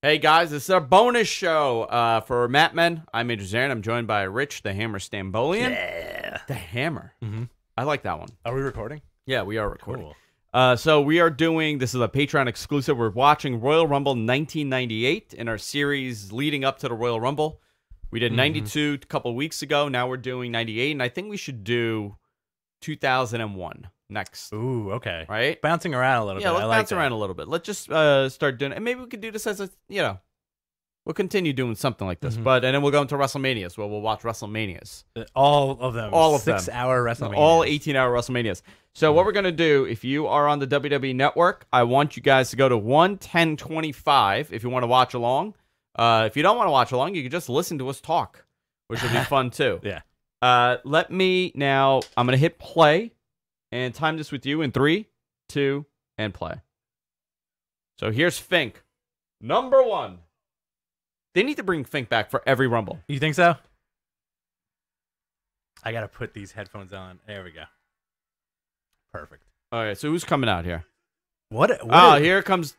Hey guys, this is our bonus show for Mat Men. I'm Andrew Zarin. I'm joined by Rich the Hammer Stambolian. Yeah. The Hammer. Mm-hmm. I like that one. Are we recording? Yeah, we are recording. Cool. So we are doing, this is a Patreon exclusive. We're watching Royal Rumble 1998 in our series leading up to the Royal Rumble. We did 92 a couple of weeks ago. Now we're doing 98, and I think we should do 2001 next. Ooh, okay. Right? Bouncing around a little bit. Yeah, let's I like bounce around a little bit. Let's just start doing it. And maybe we could do this as a, we'll continue doing something like this. And then we'll go into WrestleManias where we'll watch WrestleManias. All of them. All of them. 6-hour WrestleMania. All 18-hour WrestleManias. So what we're going to do, if you are on the WWE Network, I want you guys to go to 1:10:25 if you want to watch along. If you don't want to watch along, you can just listen to us talk, which will be fun too. Yeah. Let me now, I'm going to hit play and time this with you in 3, 2, and play. So here's Fink. Number 1. They need to bring Fink back for every Rumble. You think so? I got to put these headphones on. There we go. Perfect. All right, so who's coming out here? What here comes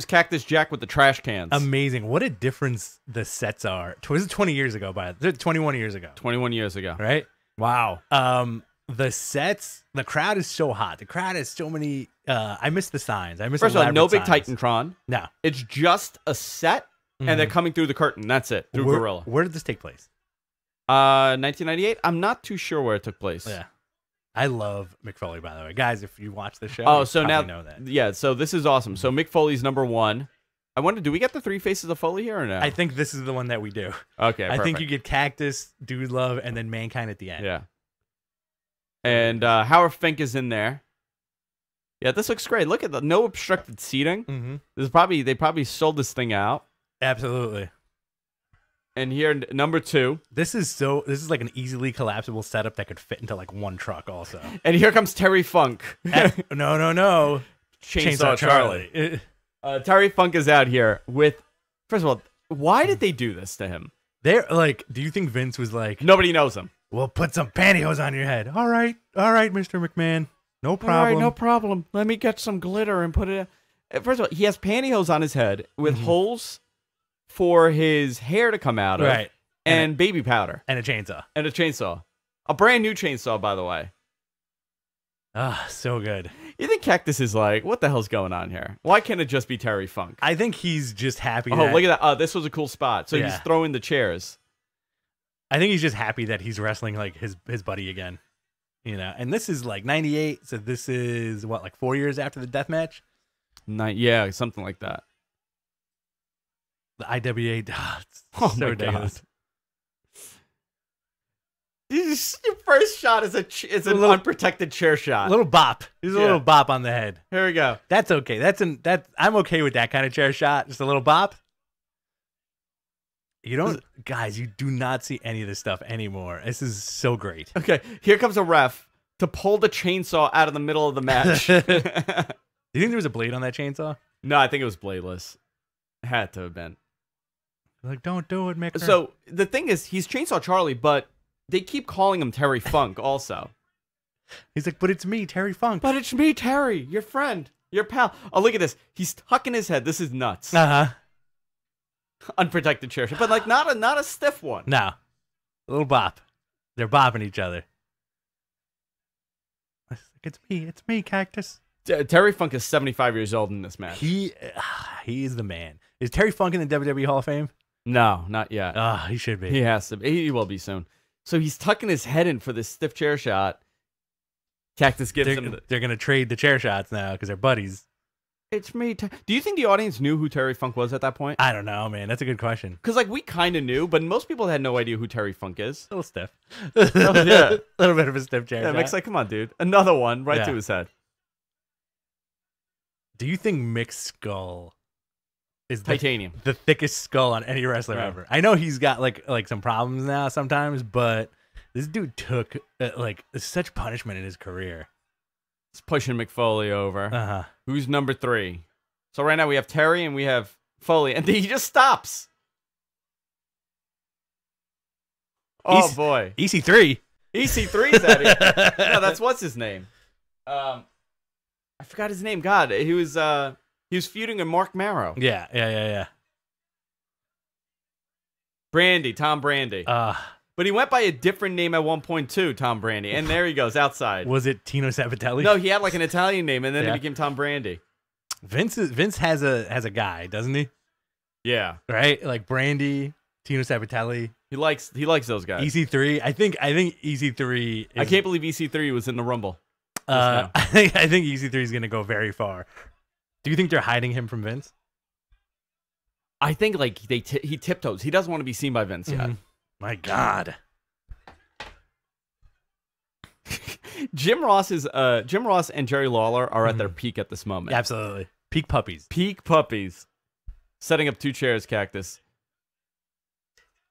Cactus Jack with the trash cans. Amazing. What a difference the sets are. Was it 20 years ago? 21 years ago. 21 years ago. Right? Wow. The sets, the crowd is so hot. The crowd has so many. I miss the signs. I miss. First of all, no big signs. Titantron. No. It's just a set, and they're coming through the curtain. That's it. Through Gorilla. Where did this take place? 1998. I'm not too sure where it took place. Yeah. I love Mick Foley, by the way. Guys, if you watch the show, oh, so now, know that. Yeah, so this is awesome. So Mick Foley's number 1. I wonder, do we get the 3 faces of Foley here or no? I think this is the one that we do. Okay, I think you get Cactus, Dude Love, and then Mankind at the end. Yeah. And Howard Fink is in there. Yeah, this looks great. Look at the no obstructed seating. This is they probably sold this thing out. Absolutely. And here, number 2. This is like an easily collapsible setup that could fit into like one truck also. And here comes Terry Funk. No. Chainsaw Charlie. Terry Funk is out here with, first of all, why did they do this to him? They're like, do you think Vince was like, nobody knows him. Well, put some pantyhose on your head. All right, Mr. McMahon. No problem. All right, no problem. Let me get some glitter and put it. First of all, he has pantyhose on his head with holes for his hair to come out of, right? And baby powder. And a chainsaw. And a chainsaw. A brand new chainsaw, by the way. Ah, so good. You think Cactus is like, what the hell's going on here? Why can't it just be Terry Funk? I think he's just happy. Oh, look at that. This was a cool spot. So he's throwing the chairs. I think he's just happy that he's wrestling like his buddy again. You know, and this is like 98, so this is what, like 4 years after the death match? Yeah, something like that. The IWA. Oh so my ridiculous. God. Your first shot is an unprotected chair shot. A little bop. There's a little bop on the head. Here we go. That's okay. I'm okay with that kind of chair shot. Just a little bop. Guys, you do not see any of this stuff anymore. This is so great. Okay, here comes a ref to pull the chainsaw out of the middle of the match. Do you think there was a blade on that chainsaw? No, I think it was bladeless. It had to have been. Like, don't do it, Mick. So the thing is, he's Chainsaw Charlie, but they keep calling him Terry Funk also. He's like, but it's me, Terry Funk. But it's me, Terry, your friend, your pal. Oh, look at this. He's tucking his head. This is nuts. Unprotected chair shot, but like not a stiff one. No. A little bop. They're bopping each other. It's me, Cactus. Terry Funk is 75 years old in this match. He is the man. Is Terry Funk in the WWE Hall of Fame? No, not yet. He should be. He has to be. He will be soon. So he's tucking his head in for this stiff chair shot. Cactus gives him. They're going to trade the chair shots now because they're buddies. It's me. Do you think the audience knew who Terry Funk was at that point? I don't know, man. That's a good question. Because like we kind of knew, but most people had no idea who Terry Funk is. A little stiff. Yeah. A little bit of a stiff chair shot. Mick's like, come on, dude. Another one right to his head. Do you think Mick's skull is titanium, the thickest skull on any wrestler ever? I know he's got like some problems now sometimes, but this dude took like such punishment in his career. It's pushing Mick Foley over. Who's number 3? So right now we have Terry and we have Foley, and he just stops. Oh boy, EC3. EC3's out here. No, that's what's his name. I forgot his name. God, he was feuding with Mark Marrow. Yeah. Brandy, Tom Brandy. But he went by a different name at one point too, Tom Brandy. And there he goes, outside. Was it Tino Sabatelli? No, he had like an Italian name, and then Yeah. it became Tom Brandy. Vince has a guy, doesn't he? Yeah. Right? Like Brandy, Tino Sabatelli, He likes those guys. EC3. I think EC3 is, I can't believe EC3 was in the Rumble. I think EC3 is going to go very far. Do you think they're hiding him from Vince? I think like he tiptoes. He doesn't want to be seen by Vince yet. My God. Jim Ross and Jerry Lawler are at their peak at this moment. Absolutely. Peak puppies. Peak puppies. Setting up 2 chairs, Cactus.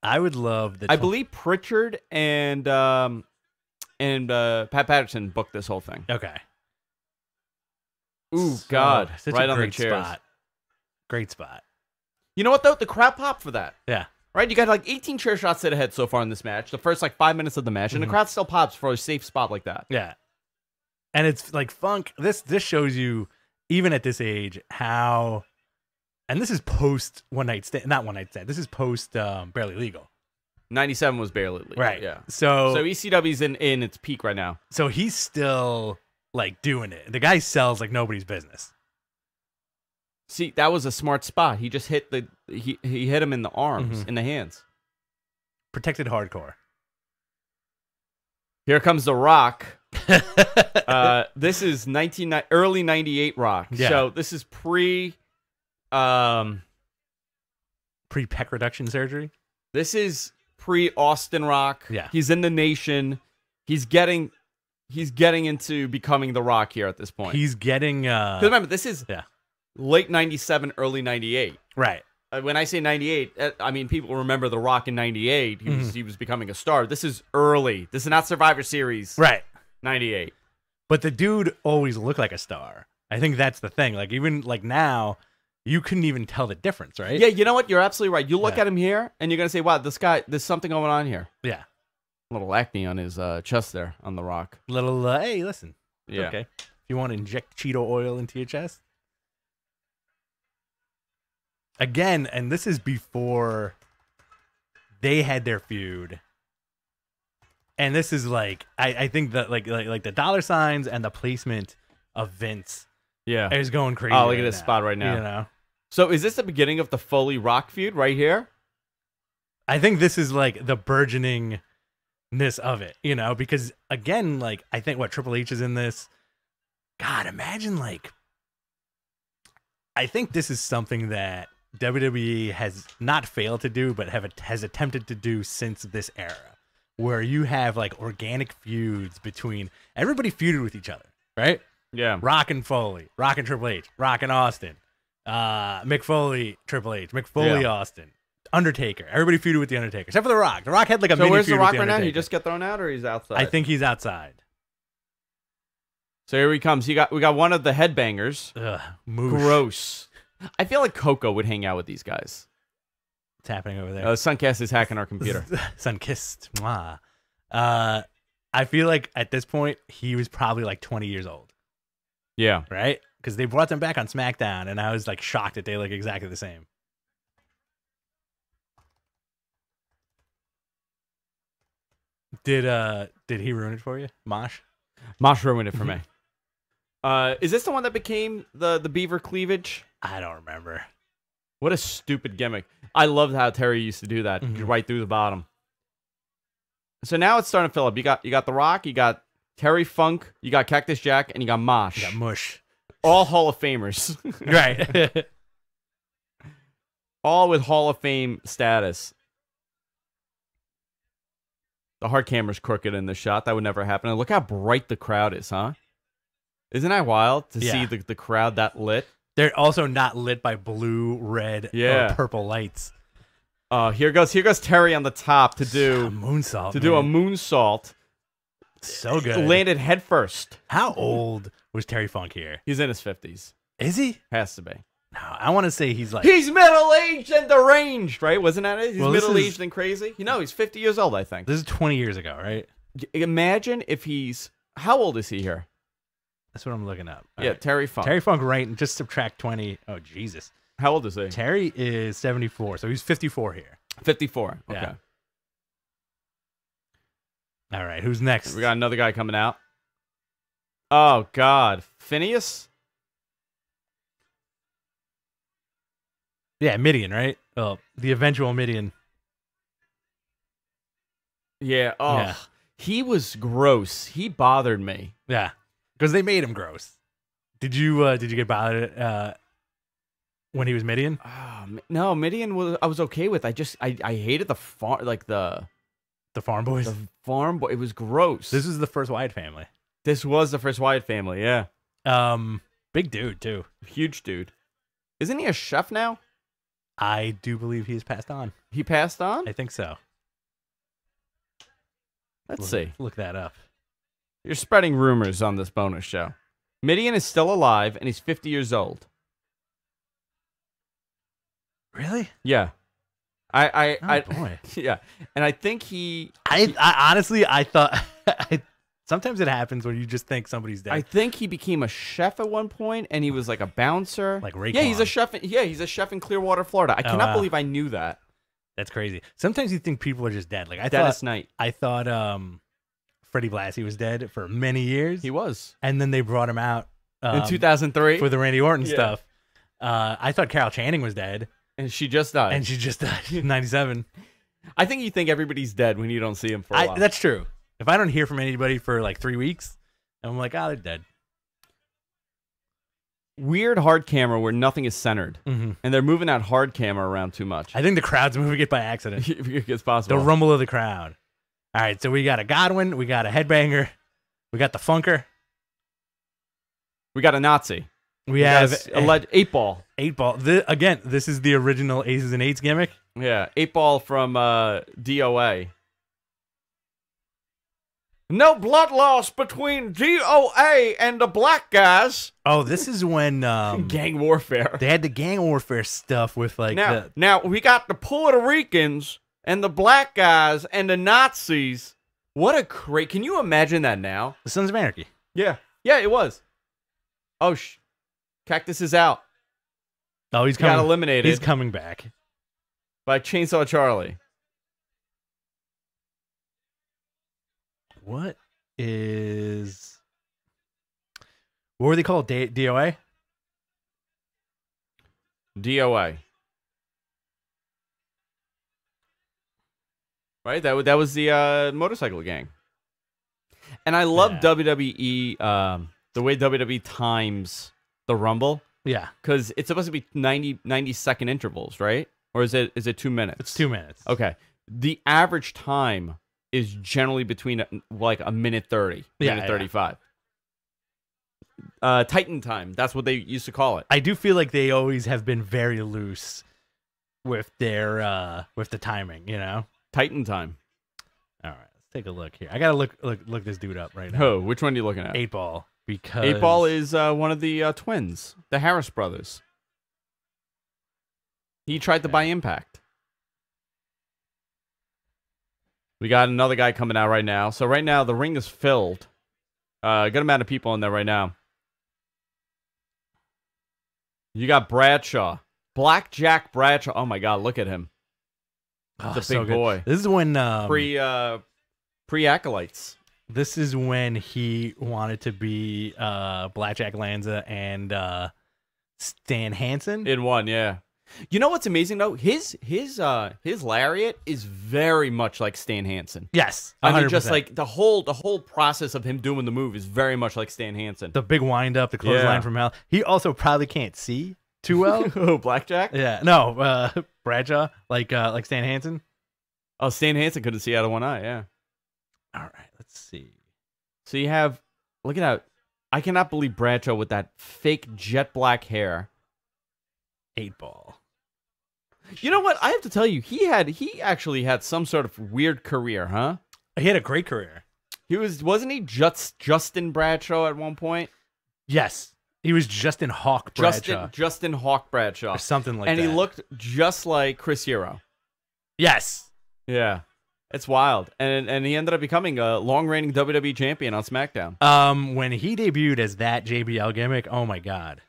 I would love the I believe Pritchard and Pat Patterson booked this whole thing. Okay. Ooh, So, God. such Right a on the great chairs. spot. Great spot. You know what, though? The crowd popped for that. Yeah. Right? You got like 18 chair shots set ahead so far in this match. The first like 5 minutes of the match. And the crowd still pops for a safe spot like that. Yeah. And it's like Funk. This shows you, even at this age, how. And this is post One Night Stand. Not One Night Stand. This is post Barely Legal. 97 was barely legal. Right. Yeah. So ECW's in its peak right now. So he's still like doing it. The guy sells like nobody's business. See, that was a smart spot. He just hit he hit him in the arms, in the hands. Protected hardcore. Here comes The Rock. This is early 98 Rock. Yeah. So this is pre Pre-pec reduction surgery. this is pre Austin Rock. Yeah. He's in the Nation. He's getting into becoming The Rock here at this point. He's getting 'Cause remember, this is late 97, early 98. right. When I say 98, I mean people remember The Rock in 98. He was becoming a star. This is early. This is not Survivor Series. Right. 98. But the dude always looked like a star. I think that's the thing. Like even like now, you couldn't even tell the difference, right? Yeah, you know what? You're absolutely right. You look at him here, and you're gonna say, "Wow, this guy. There's something going on here." Yeah. A little acne on his chest there on The Rock. Little hey, listen. It's Yeah. okay. If you want to inject Cheeto oil into your chest. Again, and this is before they had their feud. And this is like I think that like the dollar signs and the placement of Vince Yeah. is going crazy. Oh, look right at this now, spot right now. You know? So is this the beginning of the Foley Rock feud right here? I think this is like the burgeoningness of it, you know, because again, like I think what Triple H is in this. God, imagine like I think this is something that WWE has not failed to do, but has attempted to do since this era, where you have like organic feuds between everybody feuded with each other, right? Yeah. Rock and Foley, Rock and Triple H, Rock and Austin, Mick Foley, Triple H, Mick Foley, Yeah. Austin, Undertaker. Everybody feuded with the Undertaker, except for The Rock. The Rock had like a So mini where's The feud Rock with right now? He Undertaker. just got thrown out, or he's outside? I think he's outside. So here he comes. We got one of the headbangers. Ugh, moosh. Gross. I feel like Coco would hang out with these guys. What's happening over there? Suncast is hacking our computer. Sun kissed. Mwah. I feel like at this point he was probably like 20 years old, Yeah. right? Because they brought them back on SmackDown, and I was like shocked that they look exactly the same. Did he ruin it for you, Mosh? Mosh ruined it for me. Is this the one that became the beaver cleavage? I don't remember. What a stupid gimmick. I loved how Terry used to do that, right through the bottom. So now it's starting to fill up. You got The Rock, you got Terry Funk, you got Cactus Jack, and you got Mosh. You got mush. All Hall of Famers. Right. All with Hall of Fame status. The hard camera's crooked in the shot. That would never happen. And look how bright the crowd is, huh? Isn't that wild to see the crowd that lit? They're also not lit by blue, red, or purple lights. Here goes Terry on the top to do A moonsault. to do a moonsault. So good. Landed head first. How old was Terry Funk here? He's in his 50s. Is he? Has to be. No, I want to say he's like He's middle-aged and deranged, right? Wasn't that it? He's Well, this middle-aged is- and crazy. You know, he's 50 years old, I think. this is 20 years ago, right? Imagine if he's... How old is he here? That's what I'm looking up. All Yeah, right. Terry Funk. Terry Funk, right? And just subtract 20. Oh, Jesus. How old is he? Terry is 74, so he's 54 here. 54. Okay. Yeah. All right, who's next? We got another guy coming out. Oh, God. Phineas? Yeah, Midian, right? Oh, the eventual Midian. Yeah. Oh, Yeah. he was gross. He bothered me. Yeah, because they made him gross. Did you get bothered when he was Midian? Oh, no, Midian was I was okay with. I hated the farm, like the Farm Boys. farm boy. It was gross. This is the first Wyatt family. This was the first Wyatt family. Yeah. Big dude too. Huge dude. Isn't he a chef now? I do believe he's passed on. He passed on? I think so. Let's see. Look that up. You're spreading rumors on this bonus show. Midian is still alive and he's 50 years old. Really? Yeah. I Boy. yeah. And I think he I honestly I thought sometimes it happens where you just think somebody's dead. I think he became a chef at one point and he was like a bouncer. Like Raekwon. Yeah, he's a chef. He's a chef in Clearwater, Florida. I cannot wow. believe I knew that. That's crazy. Sometimes you think people are just dead. Like Dennis Knight. I thought Freddie Blassie was dead for many years. He was. And then they brought him out In 2003. for the Randy Orton Yeah. stuff. I thought Carol Channing was dead. And she just died. And she just died in 97. I think you think everybody's dead when you don't see him for a while. That's true. If I don't hear from anybody for like 3 weeks, I'm like, they're dead. Weird hard camera where nothing is centered. Mm-hmm. And they're moving that hard camera around too much. I think the crowd's moving it by accident. If it's The possible. rumble of the crowd. All right, so we got a Godwin, we got a Headbanger, we got the Funker, We got a Nazi. we have a 8-ball. 8-Ball. Again, this is the original Aces and Eights gimmick. Yeah, 8-ball from DOA. No blood loss between DOA and the black guys. Oh, this is when Gang warfare. they had the gang warfare stuff with like Now we got the Puerto Ricans and the black guys and the Nazis. What a great! Can you imagine that now? the Sons of Anarchy. Yeah, it was. Oh, Cactus is out. Oh, he's Got coming. eliminated He's coming back. by Chainsaw Charlie. What were they called? DOA? DOA. Right? That was the motorcycle gang. And I love Yeah. WWE, the way WWE times the Rumble, Yeah, because it's supposed to be 90-second intervals, right? Or is it 2 minutes? it's 2 minutes. Okay. The average time is generally between like a minute 30, minute Yeah. 35. Titan time, that's what they used to call it. I do feel like they always have been very loose with their with the timing. You know. Titan time. All right, let's take a look here. I gotta look this dude up right now. Oh, which one are you looking at? 8-Ball, because 8-Ball is one of the twins, the Harris brothers. He tried to buy Impact. We got another guy coming out right now. So right now the ring is filled. Good amount of people in there right now. You got Bradshaw, Blackjack Bradshaw. Oh my God, look at him. Oh, The so big good. boy. This is when Pre acolytes. this is when he wanted to be Blackjack Lanza and Stan Hansen. In one, yeah. You know what's amazing though? His lariat is very much like Stan Hansen. Yes, 100%. I mean, just like the whole process of him doing the move is very much like Stan Hansen. the big wind up, the clothesline Yeah. from hell. He also probably can't see too well. Oh, Blackjack? Yeah, no, Bradshaw, like Stan Hansen. Oh, Stan Hansen couldn't see out of one eye, yeah. All right, let's see. So you have, look at that. I cannot believe Bradshaw with that fake jet black hair. 8-Ball. You know what? I have to tell you, he actually had some sort of weird career, huh? He had a great career. Wasn't he Justin Bradshaw at one point? Yes, he was Justin Hawk Bradshaw Justin Hawk Bradshaw. or something like that. And he looked just like Chris Hero. Yes. Yeah. It's wild. And he ended up becoming a long-reigning WWE champion on SmackDown. When he debuted as that JBL gimmick, oh my God.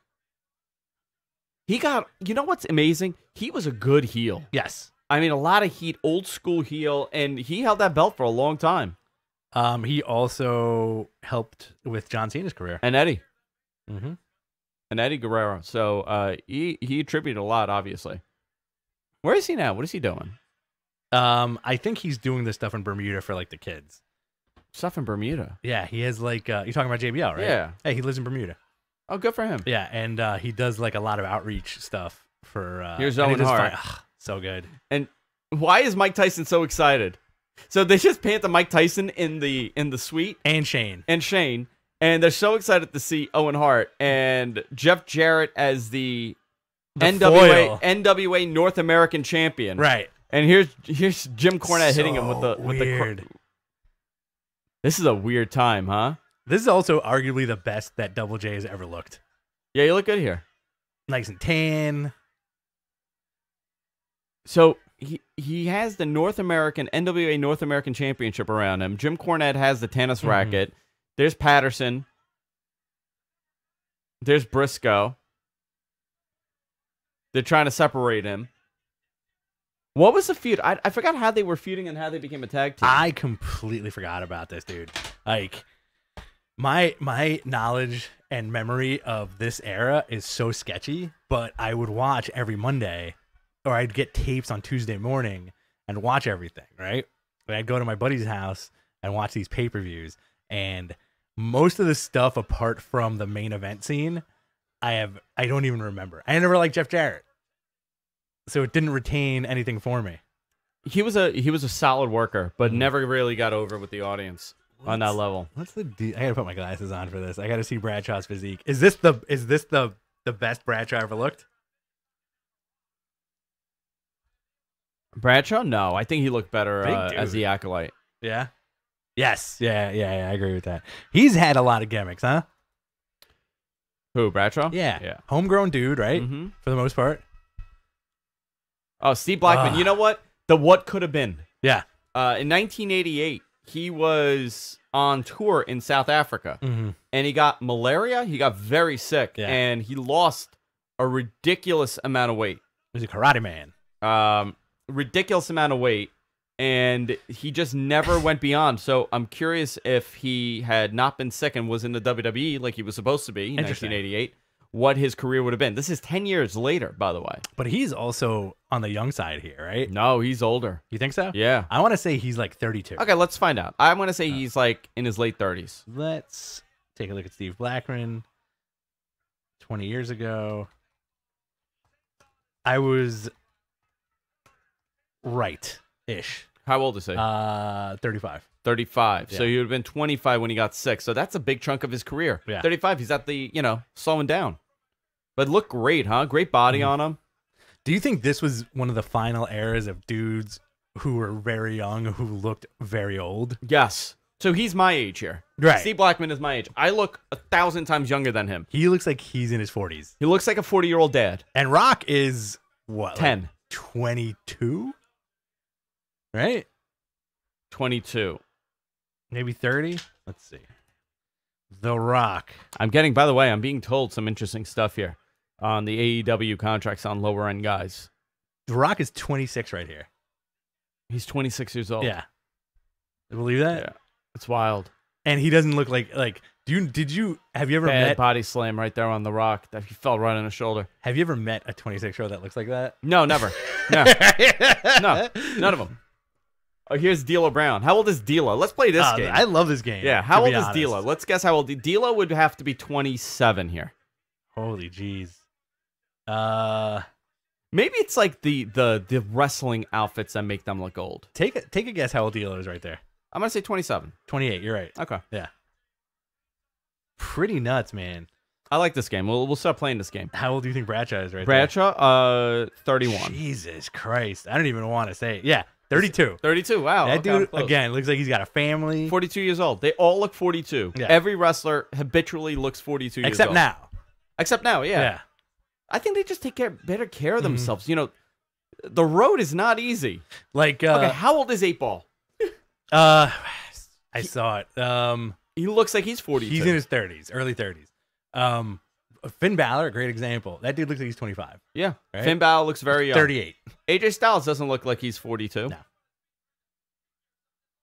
He got, you know what's amazing? He was a good heel. Yes. I mean, a lot of heat, old school heel, and he held that belt for a long time. He also helped with John Cena's career. And Eddie. Mm-hmm. And Eddie Guerrero. So he attributed a lot, obviously. Where is he now? What is he doing? I think he's doing this stuff in Bermuda for like the kids. Stuff in Bermuda. Yeah, he has like you're talking about JBL, right? Yeah. Hey, he lives in Bermuda. Oh, good for him. Yeah, and he does like a lot of outreach stuff for. Here's and he Owen does Hart. so good. And why is Mike Tyson so excited? So they just panned to Mike Tyson in the suite And Shane. and Shane, and they're so excited to see Owen Hart and Jeff Jarrett as the foil. NWA North American champion. Right. And here's Jim Cornette hitting him with the weird. This is a weird time, huh? This is also arguably the best that Double J has ever looked. Yeah, you look good here. Nice and tan. So he has the North American NWA North American Championship around him. Jim Cornette has the tennis racket. There's Patterson. There's Briscoe. They're trying to separate him. What was the feud? I forgot how they were feuding and how they became a tag team. I completely forgot about this, dude. Like my knowledge and memory of this era is so sketchy, but I would watch every Monday, or I'd get tapes on Tuesday morning and watch everything, right? And I'd go to my buddy's house and watch these pay-per-views, and most of the stuff apart from the main event scene, I don't even remember. I never liked Jeff Jarrett. So it didn't retain anything for me. He was a solid worker, but never really got over with the audience on that level. What's the I gotta put my glasses on for this. I gotta see Bradshaw's physique. Is this the best Bradshaw ever looked? Bradshaw? No, I think he looked better Big as dude. the Acolyte. Yeah. Yes. Yeah. I agree with that. He's had a lot of gimmicks, huh? Who, Bradshaw? Yeah. Yeah. Homegrown dude, right? Mm-hmm. For the most part. Oh, Steve Blackman. You know what? The what could have been. Yeah. In 1988, he was on tour in South Africa, Mm-hmm. and he got malaria. He got very sick, Yeah. and he lost a ridiculous amount of weight. He's a karate man. Ridiculous amount of weight, and he just never went beyond. So I'm curious if he had not been sick and was in the WWE like he was supposed to be in Interesting. 1988, what his career would have been. This is 10 years later, by the way. But he's also on the young side here, right? No, he's older. You think so? Yeah. I want to say he's like 32. Okay, let's find out. I'm going to say he's like in his late 30s. Let's take a look at Steve Blackman. 20 years ago. I was right-ish. How old is he? 35. 35. So Yeah. he would have been 25 when he got sick. So that's a big chunk of his career. Yeah. 35, he's at the, slowing down. But look great, huh? Great body on him. Do you think this was one of the final eras of dudes who were very young who looked very old? Yes. So he's my age here. Right. Steve Blackman is my age. I look 1,000 times younger than him. He looks like he's in his 40s. He looks like a 40-year-old dad. And Rock is what? 10. Like 22? Right? 22. Maybe 30? Let's see. The Rock. I'm being told some interesting stuff here on the AEW contracts on lower-end guys. The Rock is 26 right here. He's 26 years old. Yeah. You believe that? Yeah. It's wild. And he doesn't look like have you ever Bad met body slam right there on the Rock. That he fell right on his shoulder. have you ever met a 26-year-old that looks like that? No, never. No. No, none of them. Oh, here's D'Lo Brown. How old is D'Lo? Let's play this game. I love this game. Yeah, to how be old is honest. D'Lo? Let's guess how old. D'Lo would have to be 27 here. Holy jeez. Maybe it's like the wrestling outfits that make them look old. Take a guess how old D'Lo is right there. I'm going to say 27. 28, you're right. Okay. Yeah. Pretty nuts, man. I like this game. We'll start playing this game. How old do you think Bradshaw is right Bradshaw, 31. there? Jesus Christ. I don't even want to say it. Yeah, 32. 32, wow. That okay, I'm dude, close. again, looks like he's got a family. 42 years old. They all look 42. Yeah. Every wrestler habitually looks 42 years Except old. now. Except now, yeah. I think they just take better care of themselves. You know, the road is not easy. Like, Okay, how old is 8 Ball? I saw it. He looks like he's 42. He's in his 30s, early 30s. Finn Balor, great example. That dude looks like he's 25. Yeah. Right? Finn Balor looks very young. 38. AJ Styles doesn't look like he's 42. No.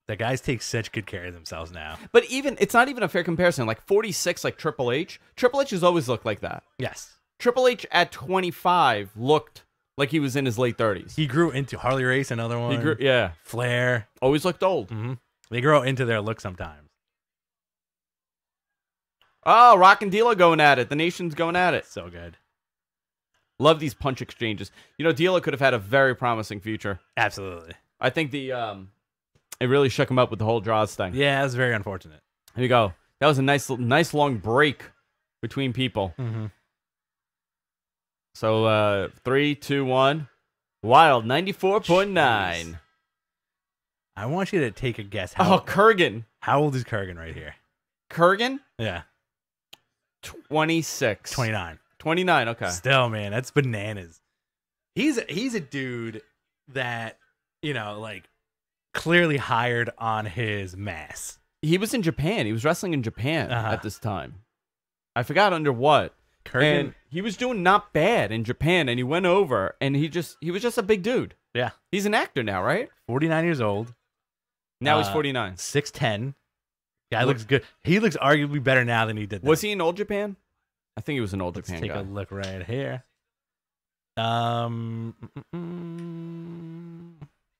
The guys take such good care of themselves now. But it's not even a fair comparison. Like 46, like Triple H. Triple H has always looked like that. Yes. Triple H at 25 looked like he was in his late 30s. He grew into Harley Race, another one. He grew, yeah. Flair. Always looked old. Mm-hmm. They grow into their look sometimes. Oh, Rock and D'Lo going at it. The Nation's going at it. So good. Love these punch exchanges. You know, D'Lo could have had a very promising future. Absolutely. I think it really shook him up with the whole Draws thing. Yeah, that was very unfortunate. Here you go. That was a nice long break between people. Mm-hmm. So 3, 2, 1. Wild 94.9. I want you to take a guess. Kurgan. How old is Kurgan right here? Kurgan? Yeah. 26. 29. 29, okay. Still, man, that's bananas. He's a dude that, you know, like clearly hired on his mass. He was in Japan. He was wrestling in Japan at this time. I forgot under what. Kurgan, and he was doing not bad in Japan, and he went over, and he was just a big dude. Yeah. He's an actor now, right? 49 years old. Now he's 49. 6'10". Guy looks good. He looks arguably better now than he did then. Was he in Old Japan? I think he was in Old Japan. Take guy. a look right here.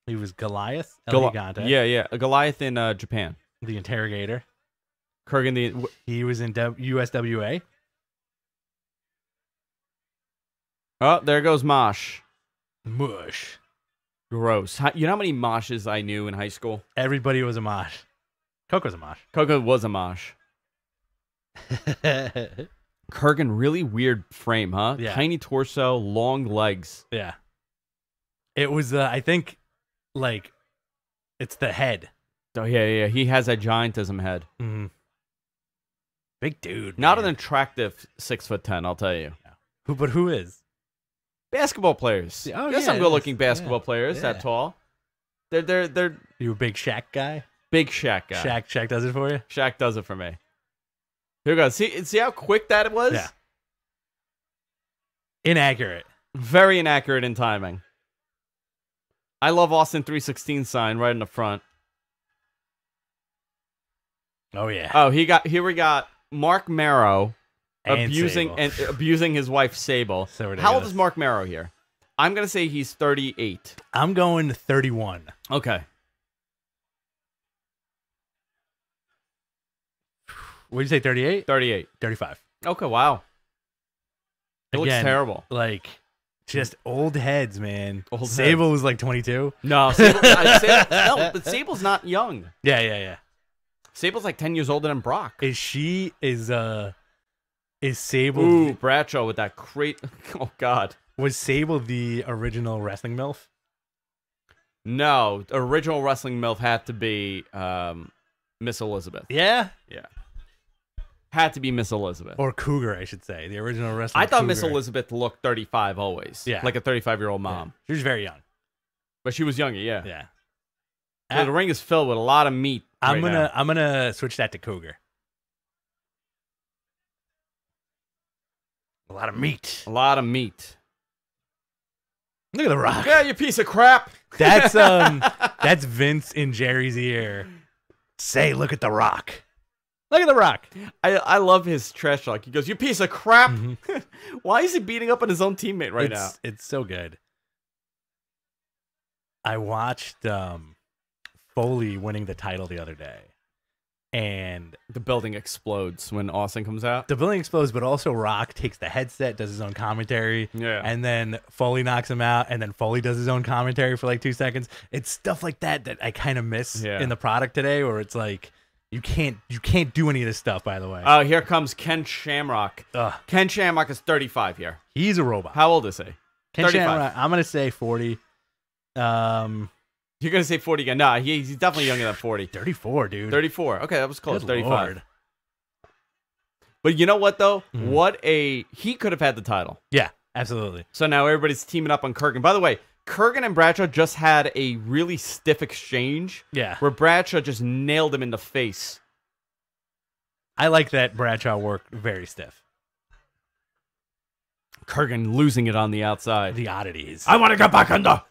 He was Goliath El Gigante. Yeah. A Goliath in Japan. The Interrogator. Kurgan He was in USWA. Oh, there goes Mosh. Mush. Gross. You know how many Moshes I knew in high school? Everybody was a mosh. Coke was a mosh. Coco was a Mosh. Kurgan, really weird frame, huh? Yeah. Tiny torso, long legs. Yeah. It was, I think, like, it's the head. Oh, yeah. He has a giantism head. Mm-hmm. Big dude. Not man. an attractive 6'10", I'll tell you. Yeah. Who is? Basketball players. Oh, There's some good-looking basketball players that tall. They're You a big Shaq guy? big Shaq guy. Shaq does it for you? Shaq does it for me. Here we go. See how quick that was? Yeah. Inaccurate. Very inaccurate in timing. I love Austin 316 sign right in the front. Oh yeah. Oh, here we got Mark Marrow And abusing his wife Sable. So ridiculous. How old is Mark Marrow here? I'm gonna say he's 38. I'm going 31. Okay. What did you say, 38? 38. 35. Okay, wow. It looks Again, terrible. Like, just old heads, man. Old Sable heads. was like 22. No, no, but Sable's not young. Yeah. Sable's like 10 years older than Brock. Is Sable... Ooh, Bradshaw with that great... Oh, God. Was Sable the original wrestling MILF? No, original wrestling MILF had to be Miss Elizabeth. Yeah? Yeah. Had to be Miss Elizabeth. Or Cougar, I should say. The original wrestling I thought Cougar. Miss Elizabeth looked 35 always. Yeah. Like a 35-year-old mom. Yeah. She was very young. But she was younger, yeah. Yeah. So the ring is filled with a lot of meat. I'm gonna switch that to Cougar. A lot of meat. A lot of meat. Look at The Rock. Yeah, you piece of crap. That's Vince in Jerry's ear. Say, look at The Rock. Look at The Rock. I love his trash talk. He goes, "You piece of crap." Mm-hmm. Why is he beating up on his own teammate right now? It's so good. I watched Foley winning the title the other day. And The building explodes when Austin comes out. the building explodes, but also Rock takes the headset, does his own commentary. Yeah. And then Foley knocks him out, and then Foley does his own commentary for like 2 seconds. It's stuff like that I kind of miss in the product today, where it's like you can't do any of this stuff, by the way. Oh, here comes Ken Shamrock. Ugh. Ken Shamrock is 35 here. He's a robot. How old is he? Ken 35. Shamrock, I'm gonna say 40. You're going to say 40 again. Nah, he's definitely younger than 40. 34, dude. 34. Okay, that was close. Good 35. Lord. But you know what, though? Mhm. He could have had the title. Yeah, absolutely. So now everybody's teaming up on Kurgan. By the way, Kurgan and Bradshaw just had a really stiff exchange. Yeah. Where Bradshaw just nailed him in the face. I like that Bradshaw worked very stiff. Kurgan losing it on the outside. The oddities. I want to get back under.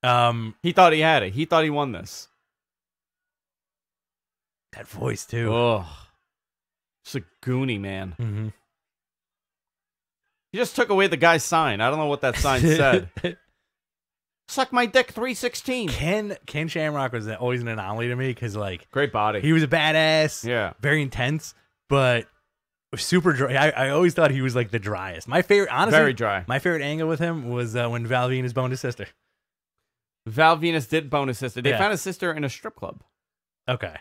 That He thought he had it. He thought he won this. voice too. Ugh. It's a Goonie, man. Mm-hmm. He just took away the guy's sign. I don't know what that sign said. Suck my dick 316. Ken Shamrock was always an anomaly to me because like Great body. he was a badass, Yeah. very intense, but super dry. I always thought he was like the driest. My favorite, honestly, Very dry. my favorite angle with him was when Val Venus boned his sister. Val Venus did bone his sister. They Yeah. found his sister in a strip club. Okay.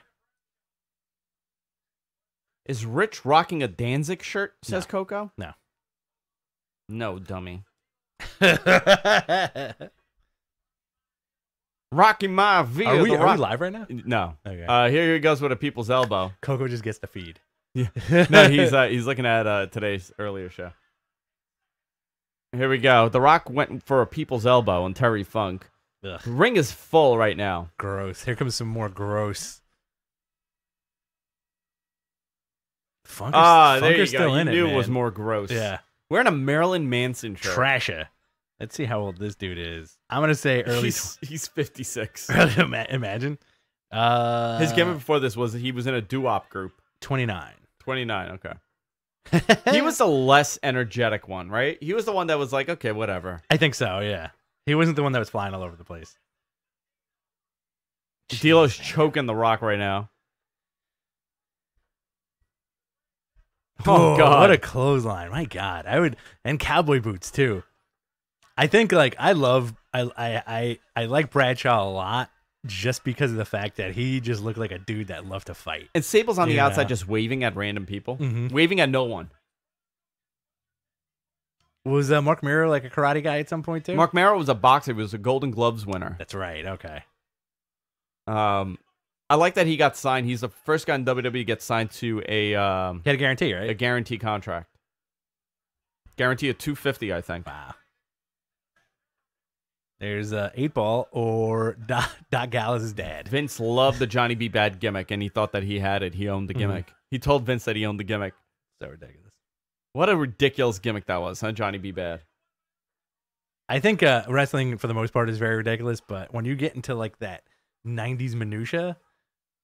Is Rich rocking a Danzig shirt, says No. Coco? No. No, dummy. Are Rocky Maivia. we the Rock- live right now? No. Okay. Here he goes with a people's elbow. Coco just gets the feed. No, he's looking at today's earlier show. Here we go. The Rock went for a people's elbow on Terry Funk. Ugh, The ring is full right now. gross. Here comes some more gross. There you Funker's go. still You in knew it was man. more gross. Yeah. Wearing a Marilyn Manson shirt. Trasha. Let's see how old this dude is. I'm gonna say early. He's 56. Imagine. His gimmick before this was he was in a doo-wop group. 29. 29, okay. He was the less energetic one, right? He was the one that was like, okay, whatever. I think so. Yeah. He wasn't the one that was flying all over the place. D'Lo's Jeez, choking the Rock right now. Oh, Oh, God. what a clothesline! My God, and cowboy boots too. I think like I like Bradshaw a lot just because of the fact that he just looked like a dude that loved to fight. And Sable's on the Yeah. outside just waving at random people. Mhm. Waving at no one. Was Mark Miro like a karate guy at some point too? Mark Mero was a boxer. He was a Golden Gloves winner. That's right. Okay. I like that he got signed. He's the first guy in WWE to get signed to a He had a guarantee, right? guarantee contract. Guarantee of $250, I think. Wow. There's 8 Ball or Doc Gallows' dad. Vince loved the Johnny B. Bad gimmick, and he thought that he had it. He owned the gimmick. He told Vince that he owned the gimmick. So ridiculous. What a ridiculous gimmick that was, huh? Johnny B. Bad. I think wrestling for the most part is very ridiculous, but when you get into like that 90s minutia,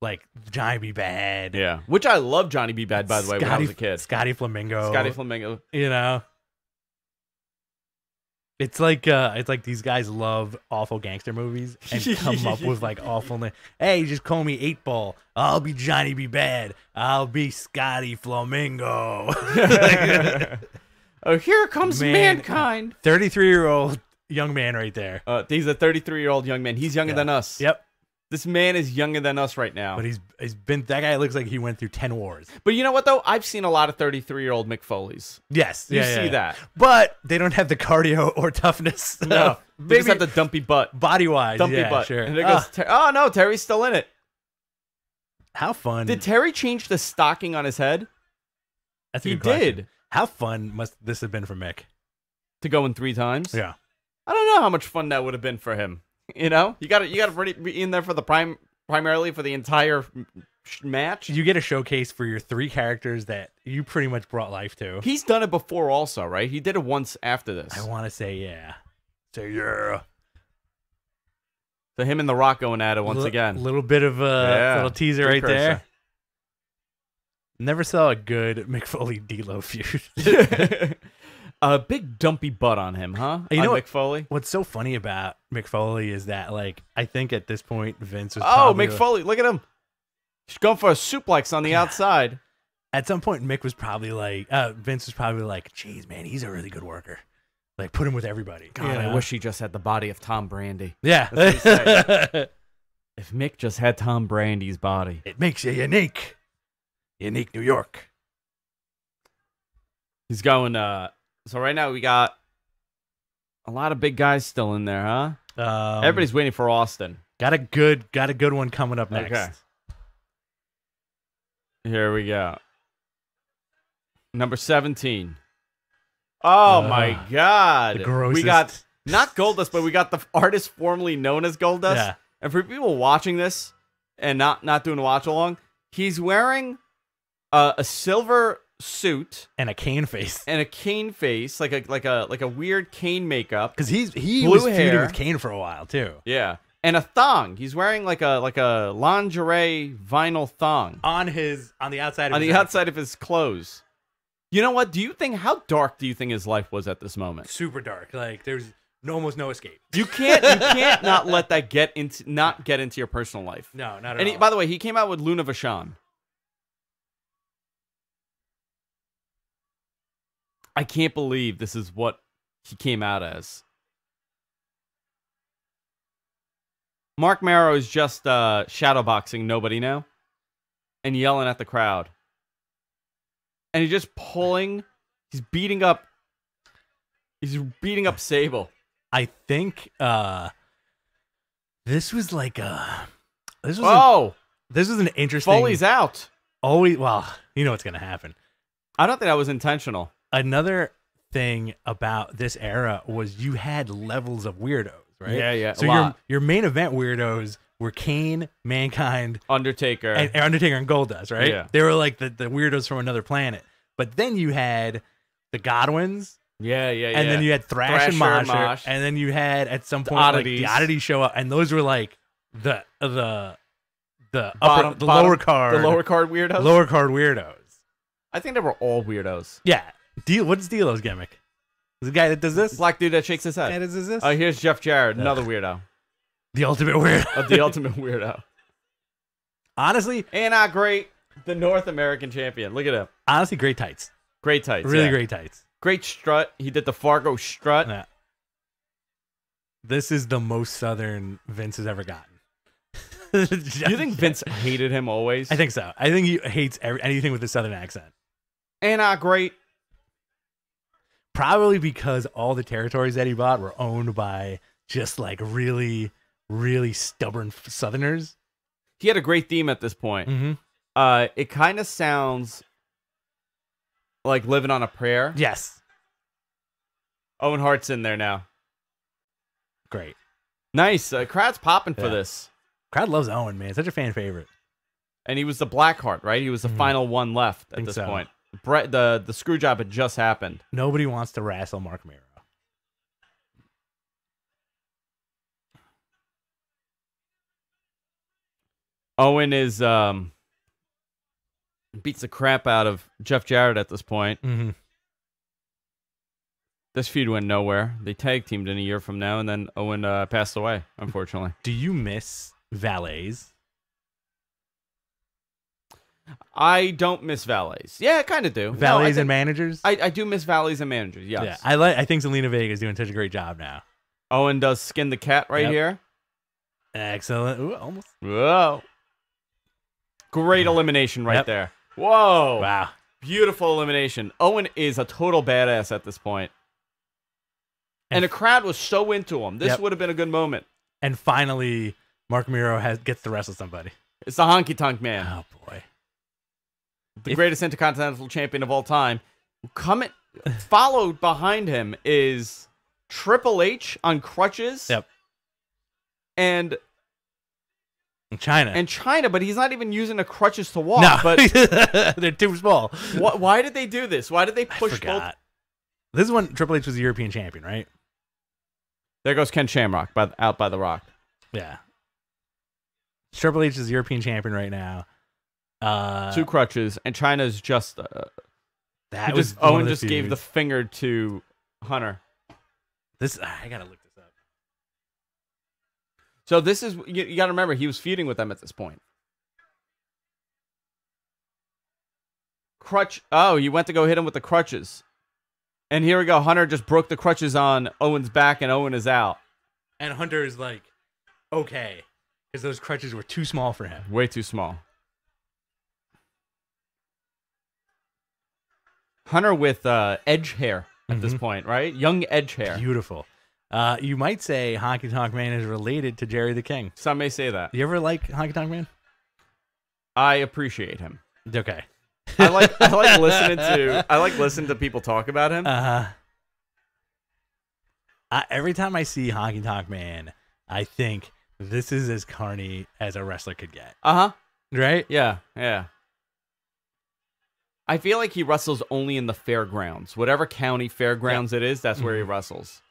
like Johnny B. Bad, Yeah. Which I love Johnny B. Bad, by the way, when I was a kid. Scotty Flamingo, Scotty Flamingo. you know, it's like these guys love awful gangster movies and come up with like awful hey, just call me 8 Ball. I'll be Johnny B. Bad. I'll be Scotty Flamingo. Oh, here comes Man. mankind. 33-year-old young man right there. He's a 33-year-old young man. He's younger than us. Yep. This man is younger than us right now. But he's been, that guy looks like he went through 10 wars. But you know what, though? I've seen a lot of 33-year-old Mick Foleys. Yes. You see that. But they don't have the cardio or toughness. No. They just have the dumpy butt. body wise. Dumpy Yeah, butt. sure. And there goes oh, no, Terry's still in it. How fun. Did Terry change the stocking on his head? That's a He good question. did. How fun must this have been for Mick? To go in 3 times? Yeah. I don't know how much fun that would have been for him. You know? You got to be in there for the primarily for the entire match. You get a showcase for your 3 characters that you pretty much brought life to. He's done it before also, right? He did it once after this. I want to say yeah. Say yeah. So him and The Rock going at it once again. Little bit of a Yeah. little teaser right Precursor. there. Never saw a good Mick Foley D'Lo feud. A big dumpy butt on him, huh? You know on what- Mick Foley? What's so funny about Mick Foley is that, like, I think at this point Vince was Oh, probably Mick Foley, look at him. He's going for a suplex on the outside. at some point Mick was probably like, Vince was probably like, "Geez, man, he's a really good worker. Like, put him with everybody." God, you know? I wish he just had the body of Tom Brady. Yeah, That's what If Mick just had Tom Brandy's body. it makes you unique. Unique New York. He's going, so right now we got a lot of big guys still in there, huh? Everybody's waiting for Austin. got a good one coming up next. Okay. Here we go. Number 17. Oh my God. the grossest. We got not Goldust, but we got the artist formerly known as Goldust. Yeah. And for people watching this and not doing a watch along, he's wearing a silver suit and a cane face. and a cane face, like a weird cane makeup. Because he Blue was feuding hair. with Kane for a while too. Yeah, and a thong. He's wearing like a lingerie vinyl thong On the outside of on his the outfit. outside of his clothes. You know what? How dark do you think his life was at this moment? Super dark. Like there's almost no escape. You can't not let that get into your personal life. No, not at And all. by the way, he came out with Luna Vachon. I can't believe this is what he came out as. Mark Marrow is just shadowboxing nobody now and yelling at the crowd. And he's just he's beating up Sable. I think this was like this was this was an interesting. Foley's out. Always, well, you know what's gonna happen. I don't think that was intentional. Another thing about this era was you had levels of weirdos, right? Yeah, So your main event weirdos were Kane, Mankind, Undertaker. and Undertaker and Goldust, right? Yeah. They were like the weirdos from another planet. But then you had the Godwins, yeah. and then you had Thrash and Thrasher, Mosher, Mosh. and then you had at some point Oddities. like the Oddities show up, and those were like the Bottom- lower card, The lower card weirdos? lower card weirdos. I think they were all weirdos. Yeah, what's D'Lo's gimmick? Is the guy that does this? Black dude that shakes his guy head. that does this? Oh, here's Jeff Jarrett, another weirdo. The ultimate weirdo. The ultimate weirdo. Honestly, And not great. The North American champion. Look at him. great tights. Great tights. Really yeah. great tights. Great strut. He did the Fargo strut. Yeah. This is the most Southern Vince has ever gotten. Do you think Vince hated him always? I think so. I think he hates anything with a Southern accent. And not great. Probably because all the territories that he bought were owned by just like really, really stubborn Southerners. He had a great theme at this point. Mm-hmm. It kind of sounds like Living on a Prayer. Yes. Owen Hart's in there now. Great. Nice. Crowd's popping for Yeah. this. Crowd loves Owen, man. Such a fan favorite. And he was the Blackheart, right? He was the final one left at Think this so. point. Brett, the screw job had just happened. Nobody wants to wrestle Mark Miro. Owen is beats the crap out of Jeff Jarrett at this point. Mm-hmm. This feud went nowhere. They tag teamed in a year from now, and then Owen passed away, unfortunately. Do you miss valets? I don't miss valets. Yeah, I kind of do. Valets No, and managers? I do miss valets and managers, yes. Yeah, I think Zelina Vega is doing such a great job now. Owen does skin the cat right Yep. here. Excellent. Ooh, almost. Whoa. Great elimination right Yep. there. Whoa. Wow. Beautiful elimination. Owen is a total badass at this point. And the crowd was so into him. This Yep. would have been a good moment. And finally, Mark Miro gets to wrestle somebody. It's the Honky Tonk Man, Oh boy. the greatest intercontinental champion of all time. Followed behind him is Triple H on crutches. Yep. And China. China, but he's not even using the crutches to walk. no, But they're too small. why did they do this? Why did they I push both? forgot. This is when Triple H was the European champion, right? There goes Ken Shamrock out by the Rock. Yeah. Triple H is the European champion right now. Two crutches, and China's just That was one Owen of the just gave the feuds. finger to Hunter. This. I gotta look this up. So this is you got to remember he was feuding with them at this point. Crutch. Oh, you went to go hit him with the crutches, and here we go. Hunter just broke the crutches on Owen's back, and Owen is out. And Hunter is like, okay, because those crutches were too small for him. Way too small. Hunter with edge hair at this point, right? Young edge hair. Beautiful. You might say Honky Tonk Man is related to Jerry the King. Some may say that. You ever like Honky Tonk Man? I appreciate him. Okay. I like listening to people talk about him. Every time I see Honky Tonk Man, I think this is as carny as a wrestler could get. Uh-huh. Right? Yeah, yeah. I feel like he wrestles only in the fairgrounds. Whatever county fairgrounds it is, that's where he wrestles.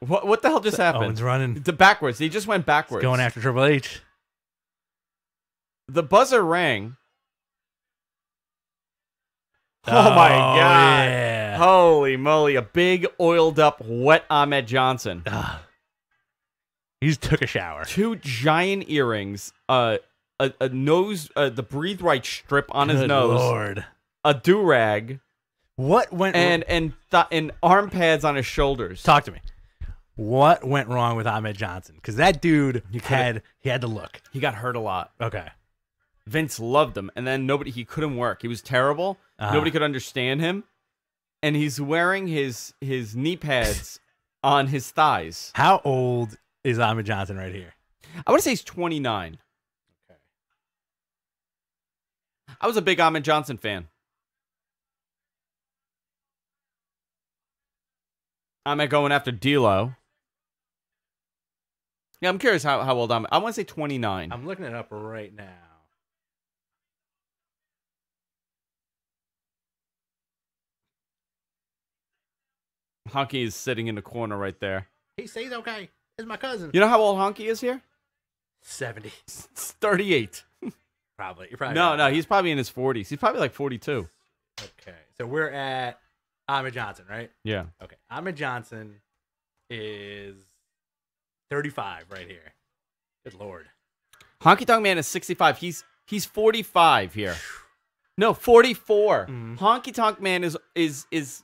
What the hell just happened? Owens running. The backwards. He just went backwards. He's going after Triple H. The buzzer rang. Oh my God. Yeah. Holy moly. A big, oiled up, wet Ahmed Johnson. He just took a shower. 2 giant earrings, a nose, the Breathe Right strip on his Good nose, Lord. a do-rag, What went and arm pads on his shoulders. Talk to me. What went wrong with Ahmed Johnson? Because that dude he had the look. He got hurt a lot. Okay. Vince loved him, and then he couldn't work. He was terrible. Nobody could understand him, and he's wearing his knee pads on his thighs. How old is Ahmed Johnson right here? I want to say he's 29. Okay. I was a big Ahmed Johnson fan. Ahmed going after D'Lo. Yeah, I'm curious how old Ahmed. I want to say 29. I'm looking it up right now. Honky is sitting in the corner right there. He says okay. It's my cousin. You know how old Honky is here? 70. It's 38. Probably. You're probably No, right. he's probably in his 40s. He's probably like 42. Okay. So we're at Ahmed Johnson, right? Yeah. Okay. Ahmed Johnson is 35 right here. Good Lord. Honky Tonk Man is 65. He's 45 here. No, 44. Honky Tonk Man is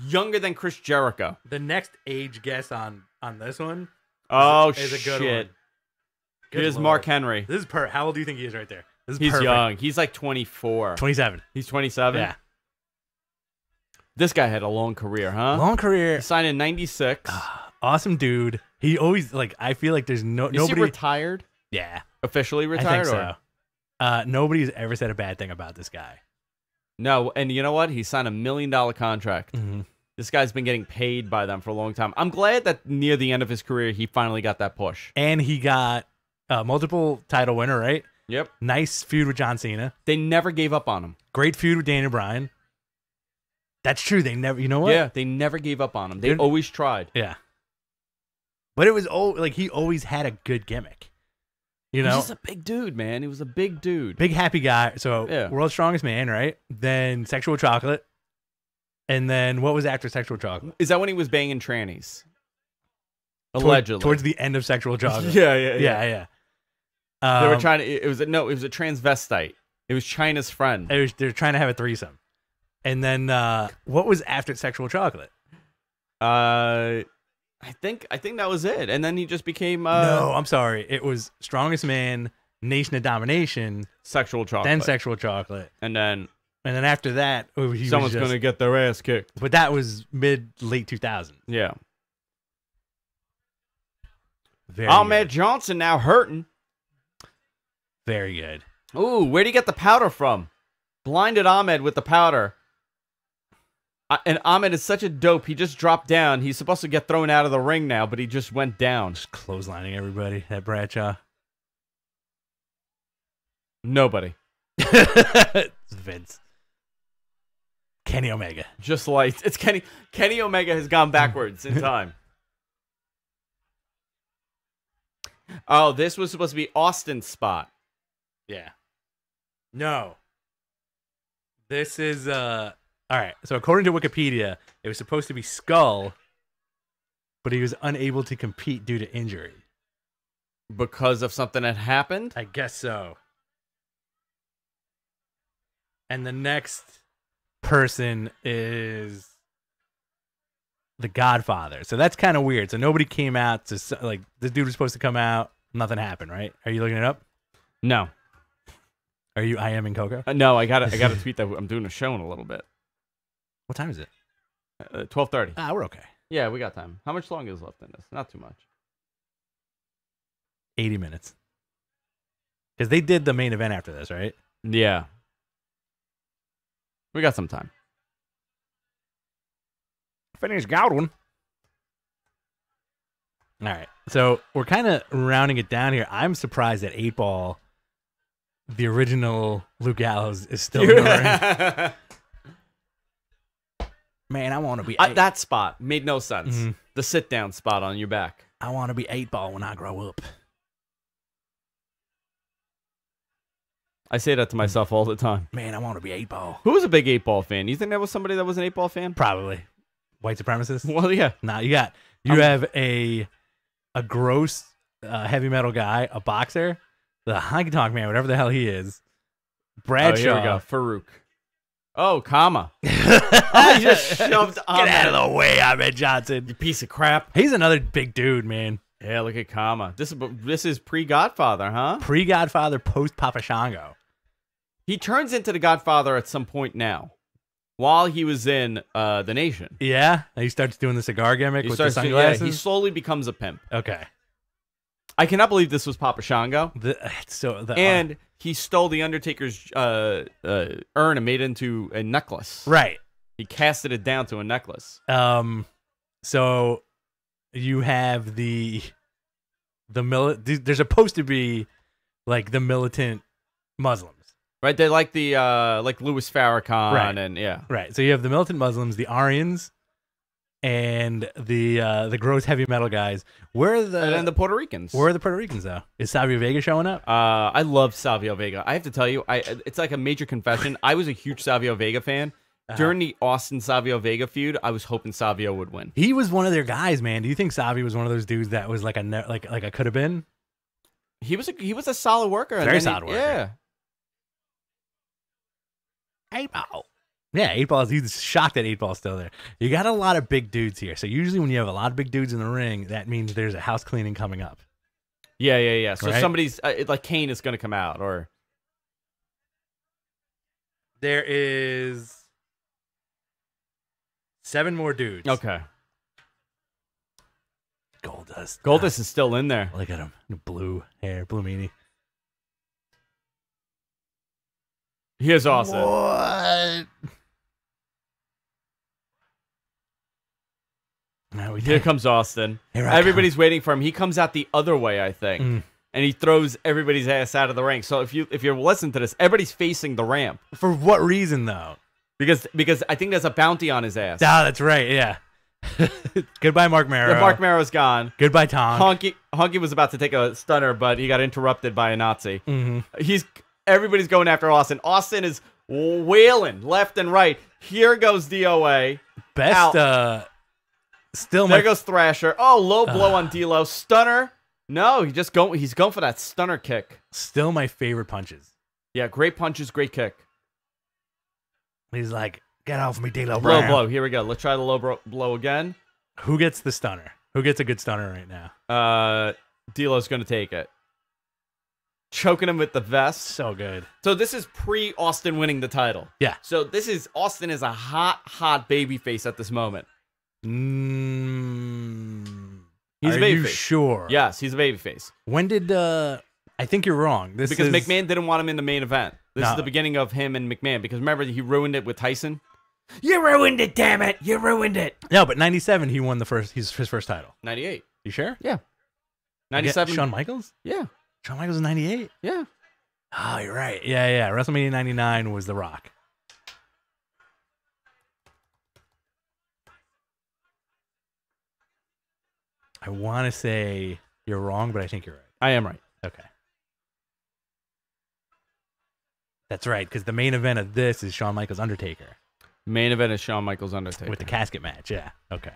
younger than Chris Jericho. The next age guess on this one Is is a good shit. one. Good Here's Lord. Mark Henry. This is How old do you think he is right there? This is He's perfect. young. He's like 24. 27. He's 27? Yeah. This guy had a long career, huh? Long career. He signed in 96. Awesome dude. He always I feel like there's Is nobody. he retired? Yeah. Officially I retired? think or? so. Nobody's ever said a bad thing about this guy. No, and you know what? He signed $1 million contract. This guy's been getting paid by them for a long time. I'm glad that near the end of his career, he finally got that push. And he got multiple title winner, right? Yep. Nice feud with John Cena. They never gave up on him. Great feud with Daniel Bryan. That's true. They never, you know what? Yeah, they never gave up on him. They Dude. always tried. Yeah. But it was he always had a good gimmick. You know? He's just a big dude, man. He was a big dude. Big happy guy. So Yeah. World's Strongest Man, right? Then Sexual Chocolate. And then what was after Sexual Chocolate? Is that when he was banging trannies? Toward- Allegedly. Towards the end of Sexual Chocolate. yeah. Yeah. They were trying to. It was a transvestite. It was China's friend. They're trying to have a threesome. And then what was after Sexual Chocolate? I think that was it. And then he just became No, I'm sorry. It was Strongest Man, Nation of Domination, Sexual Chocolate. then Sexual Chocolate. And then And then after that, he someone's was just, gonna get their ass kicked. But that was late 2000s. Yeah. Very Ahmed good. Johnson now hurting. Very good. Ooh, where'd he get the powder from? Blinded Ahmed with the powder. And Ahmed is such a dope. He just dropped down. He's supposed to get thrown out of the ring now, but he just went down. Just clotheslining everybody. That Bradshaw. Nobody. It's Vince. Kenny Omega. Just like it's Kenny. Kenny Omega has gone backwards in time. Oh, this was supposed to be Austin's spot. Yeah. No. This is all right. So according to Wikipedia, it was supposed to be Skull, but he was unable to compete due to injury. Because of something that happened? I guess so. And the next person is the Godfather. So that's kind of weird. So nobody came out to this dude was supposed to come out. Nothing happened, right? Are you looking it up? No. Are you I am in Coco? No, I gotta tweet that I'm doing a show in a little bit. What time is it? 12:30. Ah, we're okay. Yeah, we got time. How much longer is left in this? Not too much. 80 minutes. Because they did the main event after this, right? Yeah. We got some time. Finish Godwin. All right. So we're kind of rounding it down here. I'm surprised that 8 Ball, the original Luke Gallows, is still in the ring. Man, I want to be that spot made no sense. Mm-hmm. The sit down spot on your back. I want to be 8 Ball when I grow up. I say that to myself all the time. Man, I want to be 8 Ball. Who was a big 8 Ball fan? You think there was somebody that was an 8 Ball fan? Probably white supremacist. Well, yeah. Nah, you have a gross heavy metal guy, a boxer, the honky tonk man, whatever the hell he is. Bradshaw. Oh, here we go. Farouk. Oh, Kama. I just shoved on Get out of the way, Ahmed Johnson. You piece of crap. He's another big dude, man. Yeah, look at Kama. This is pre-Godfather, huh? Pre-Godfather, post-Papa Shango. He turns into the Godfather at some point now. While he was in The Nation. Yeah? He starts doing the cigar gimmick with the sunglasses? Yeah, he slowly becomes a pimp. Okay. I cannot believe this was Papa Shango. And he stole the Undertaker's urn and made it into a necklace. Right. He casted it down to a necklace. So you have there's supposed to be like the militant Muslims. Right, they like the like Louis Farrakhan, right. And yeah, right. So you have the militant Muslims, the Aryans, and the gross heavy metal guys. And then the Puerto Ricans. Where are the Puerto Ricans though? Is Savio Vega showing up? I love Savio Vega. I have to tell you, it's like a major confession. I was a huge Savio Vega fan. During the Austin Savio Vega feud, I was hoping Savio would win. He was one of their guys, man. Do you think Savio was one of those dudes that was like a could have been? He was a solid worker. Very solid worker. Yeah. 8 Ball. Yeah, 8 Ball. He's shocked that 8 Ball's still there. You got a lot of big dudes here. So usually when you have a lot of big dudes in the ring, that means there's a house cleaning coming up. Yeah. So right? somebody's like Kane is going to come out, or there is 7 more dudes. Okay. Goldust is still in there. Look at him. Blue hair, blue meanie. Here's Austin. What? Here comes Austin. Everybody's waiting for him. He comes out the other way, I think. And he throws everybody's ass out of the ring. So if you're listening to this, everybody's facing the ramp. For what reason though? Because I think there's a bounty on his ass. Ah, that's right, yeah. Goodbye, Mark Marrow. Yeah, Mark Marrow's gone. Goodbye, Tom. Honky was about to take a stunner, but he got interrupted by a Nazi. Everybody's going after Austin. Austin is wailing left and right. Here goes DOA. Best. There goes Thrasher. Oh, low blow on D'Lo. Stunner. No, he's going for that stunner kick. Still my favorite punches. Yeah, great punches, great kick. He's like, get off me, D'Lo. Low blow. Here we go. Let's try the low blow again. Who gets the stunner? Who gets a good stunner right now? D'Lo's going to take it. Choking him with the vest. So good. So this is pre-Austin winning the title. Yeah. So Austin is a hot babyface at this moment. He's a babyface. Are you sure? Yes, he's a babyface. When did I think you're wrong. Because McMahon didn't want him in the main event. This is the beginning of him and McMahon. Because remember, he ruined it with Tyson. You ruined it, damn it! You ruined it. No, but '97 he won his first title. '98. You sure? Yeah. '97. Shawn Michaels? Yeah. Shawn Michaels was '98. Yeah. Oh, you're right. Yeah. WrestleMania '99 was The Rock. I want to say you're wrong, but I think you're right. I am right. Okay. That's right, because the main event of this is Shawn Michaels Undertaker. Main event is Shawn Michaels Undertaker. With the casket match, yeah. Okay.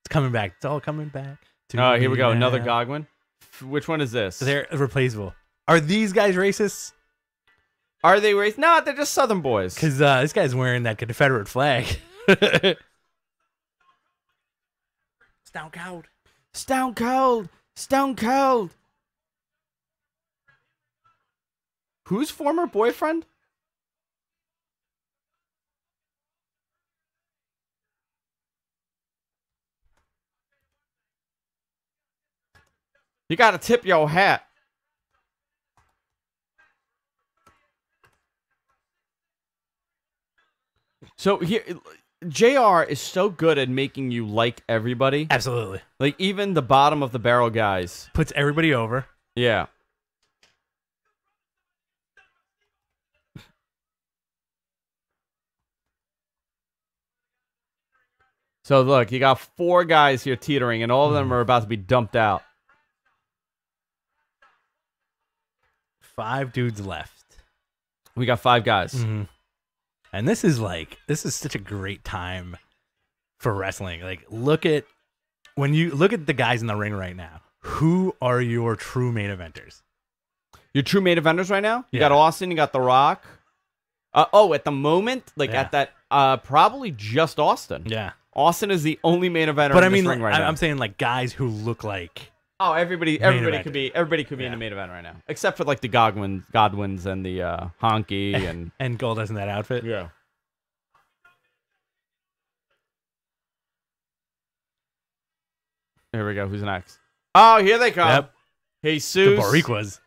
It's coming back. It's all coming back. Oh, here we go. Another Godwin. Which one is this? They're replaceable. Are these guys racist? Are they racist? No, they're just Southern boys. Because this guy's wearing that Confederate flag. Stone Cold. Stone Cold. Stone Cold. Whose former boyfriend? You gotta tip your hat. So here, JR is so good at making you like everybody. Absolutely. Like, even the bottom of the barrel guys. Puts everybody over. Yeah. So, look, you got 4 guys here teetering, and all of them are about to be dumped out. 5 dudes left. We got 5 guys. Mm-hmm. And this is such a great time for wrestling. Like, when you look at the guys in the ring right now, who are your true main eventers? Your true main eventers right now? You Yeah. got Austin, you got The Rock. At the moment, probably just Austin. Yeah. Austin is the only main eventer But in I mean, this ring right now. I'm saying like guys who look like Everybody event. could be in the main event right now, except for like the Godwins and the Honky and Goldust in that outfit. yeah. Here we go. Who's next? Oh, here they come. Yep. Jesus. The Boricuas.